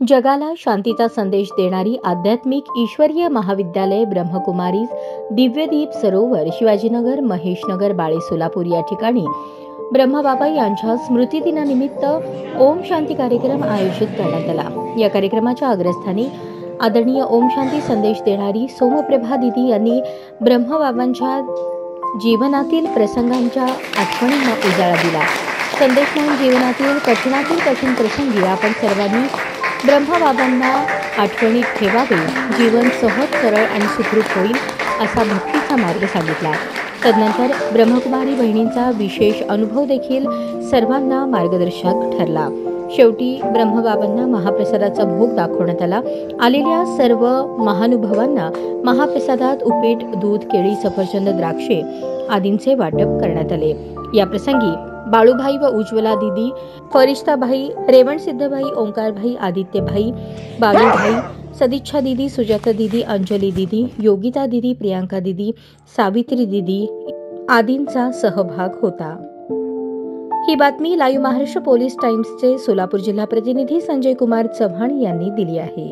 जगाला शांतीचा संदेश देणारी आध्यात्मिक ईश्वरीय महाविद्यालय ब्रह्मकुमारीज दिव्यदीप सरोवर शिवाजीनगर महेशनगर बाळे सोलापूर या ठिकाणी ब्रह्मबाबा यांच्या स्मृतिदिनानिमित्त ओम शांती कार्यक्रम आयोजित करण्यात आला। या कार्यक्रमाच्या अग्रस्थानी आदरणीय ओम शांती संदेश देणारी सोमप्रभा दिदी यांनी ब्रह्मबाबांच्या जीवनातील प्रसंगांच्या आठवणींना उजाळा दिला। संदेश म्हणून जीवनातील कठीणातील कठीण प्रसंगी आपण सर्वांनी ब्रह्मबाबांना आठवणीत ठेवावे, जीवन सहज सरळ आणि सुखरूप होईल असा भक्तीचा मार्ग सांगितला। तदनंतर ब्रह्मकुमारी बहिणींचा विशेष अनुभव देखील सर्वांना मार्गदर्शक ठरला। शेवटी ब्रह्मबाबांना महाप्रसादाचा भोग दाखवण्यात आला। आलेल्या सर्व महानुभावांना महाप्रसादात उपीट, दूध, केळी, सफरचंद, द्राक्षे आदींचे वाटप करण्यात आले। या प्रसंगी बाळूभाई व उज्ज्वला दीदी, फरिश्ताभाई, रेवणसिद्धभाई, ओंकारभाई, आदित्यभाई, बाबूभाई, सदिच्छा दीदी, सुजाता दीदी, अंजली दीदी, योगिता दीदी, प्रियांका दीदी, सावित्री दीदी आदींचा सहभाग होता। ही बातमी लाईव्ह महाराष्ट्र पोलीस टाइम्सचे सोलापूर जिल्हा प्रतिनिधी संजय कुमार चव्हाण यांनी दिली आहे।